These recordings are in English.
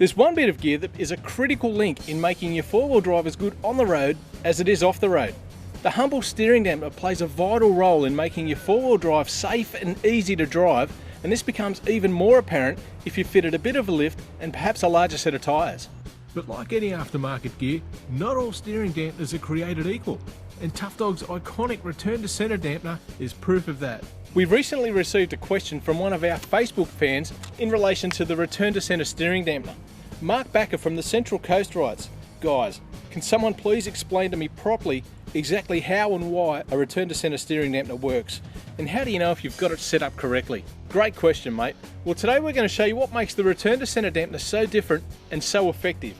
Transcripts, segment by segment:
There's one bit of gear that is a critical link in making your four-wheel drive as good on the road as it is off the road. The humble steering dampener plays a vital role in making your four-wheel drive safe and easy to drive, and this becomes even more apparent if you fitted a bit of a lift and perhaps a larger set of tyres. But like any aftermarket gear, not all steering dampeners are created equal, and Tough Dog's iconic return to centre dampener is proof of that. We recently received a question from one of our Facebook fans in relation to the return to centre steering dampener. Mark Backer from the Central Coast writes, "Guys, can someone please explain to me properly exactly how and why a return to centre steering dampener works, and how do you know if you've got it set up correctly?" Great question, mate. Well, today we're going to show you what makes the return to centre dampener so different and so effective.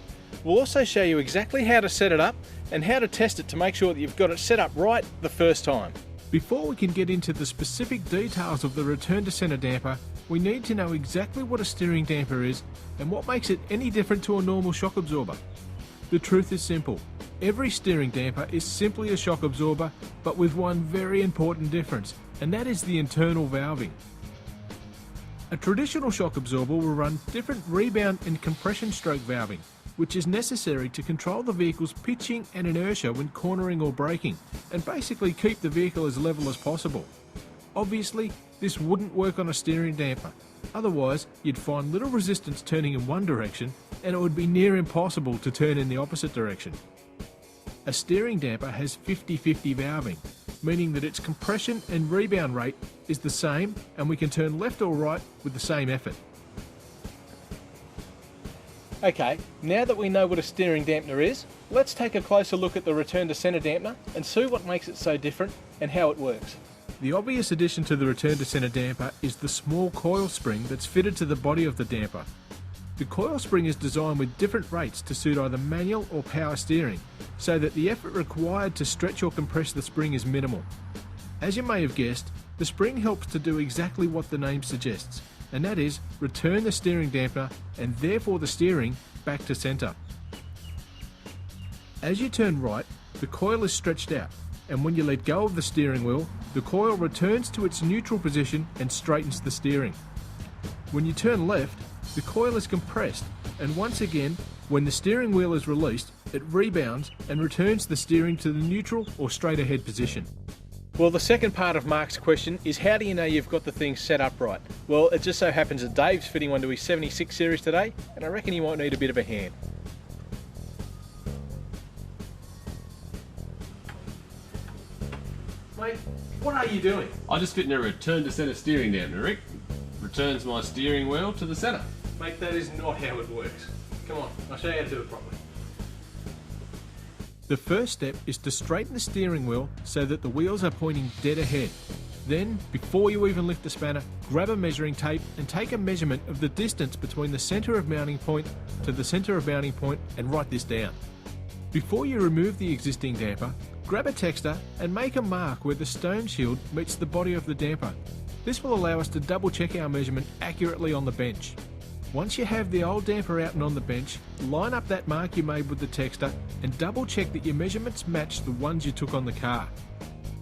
We'll also show you exactly how to set it up and how to test it to make sure that you've got it set up right the first time. Before we can get into the specific details of the return to centre damper, we need to know exactly what a steering damper is and what makes it any different to a normal shock absorber. The truth is simple. Every steering damper is simply a shock absorber, but with one very important difference, and that is the internal valving. A traditional shock absorber will run different rebound and compression stroke valving, which is necessary to control the vehicle's pitching and inertia when cornering or braking, and basically keep the vehicle as level as possible. Obviously, this wouldn't work on a steering damper. Otherwise, you'd find little resistance turning in one direction, and it would be near impossible to turn in the opposite direction. A steering damper has 50-50 valving, meaning that its compression and rebound rate is the same, and we can turn left or right with the same effort. Okay, now that we know what a steering dampener is, let's take a closer look at the return to centre dampener and see what makes it so different and how it works. The obvious addition to the return to centre damper is the small coil spring that's fitted to the body of the damper. The coil spring is designed with different rates to suit either manual or power steering, so that the effort required to stretch or compress the spring is minimal. As you may have guessed, the spring helps to do exactly what the name suggests, and that is return the steering dampener and therefore the steering back to centre. As you turn right, the coil is stretched out, and when you let go of the steering wheel, the coil returns to its neutral position and straightens the steering. When you turn left, the coil is compressed, and once again, when the steering wheel is released, it rebounds and returns the steering to the neutral or straight ahead position. Well, the second part of Mark's question is how do you know you've got the thing set up right? Well, it just so happens that Dave's fitting one to his 76 series today, and I reckon he might need a bit of a hand. Mate, what are you doing? I'm just fitting a return to centre steering dampener, Rick. Returns my steering wheel to the centre. Mate, that is not how it works. Come on, I'll show you how to do it properly. The first step is to straighten the steering wheel so that the wheels are pointing dead ahead. Then, before you even lift the spanner, grab a measuring tape and take a measurement of the distance between the centre of mounting point to the centre of mounting point and write this down. Before you remove the existing damper, grab a texter and make a mark where the stone shield meets the body of the damper. This will allow us to double check our measurement accurately on the bench. Once you have the old damper out and on the bench, line up that mark you made with the texter and double check that your measurements match the ones you took on the car.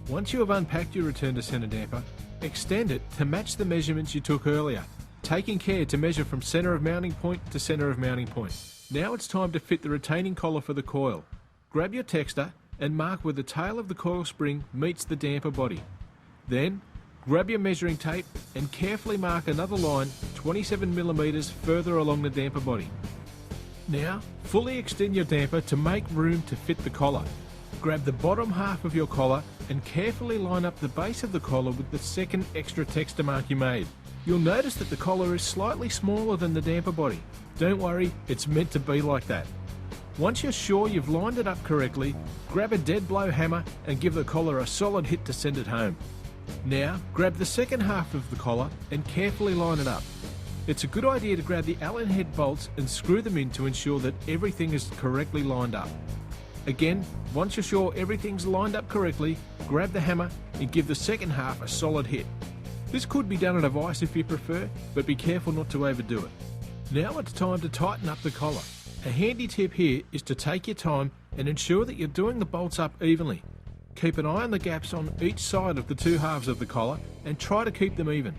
Once you have unpacked your return to centre damper, extend it to match the measurements you took earlier, taking care to measure from centre of mounting point to centre of mounting point. Now it's time to fit the retaining collar for the coil. Grab your texter and mark where the tail of the coil spring meets the damper body. Then, grab your measuring tape and carefully mark another line 27mm further along the damper body. Now, fully extend your damper to make room to fit the collar. Grab the bottom half of your collar and carefully line up the base of the collar with the second extra texter mark you made. You'll notice that the collar is slightly smaller than the damper body. Don't worry, it's meant to be like that. Once you're sure you've lined it up correctly, grab a dead blow hammer and give the collar a solid hit to send it home. Now, grab the second half of the collar and carefully line it up. It's a good idea to grab the Allen head bolts and screw them in to ensure that everything is correctly lined up. Again, once you're sure everything's lined up correctly, grab the hammer and give the second half a solid hit. This could be done at a vise if you prefer, but be careful not to overdo it. Now it's time to tighten up the collar. A handy tip here is to take your time and ensure that you're doing the bolts up evenly. Keep an eye on the gaps on each side of the two halves of the collar and try to keep them even.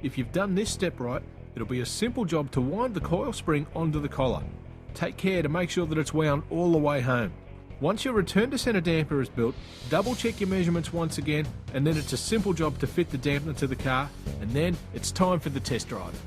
If you've done this step right, it'll be a simple job to wind the coil spring onto the collar. Take care to make sure that it's wound all the way home. Once your return to centre damper is built, double check your measurements once again, and then it's a simple job to fit the dampener to the car, and then it's time for the test drive.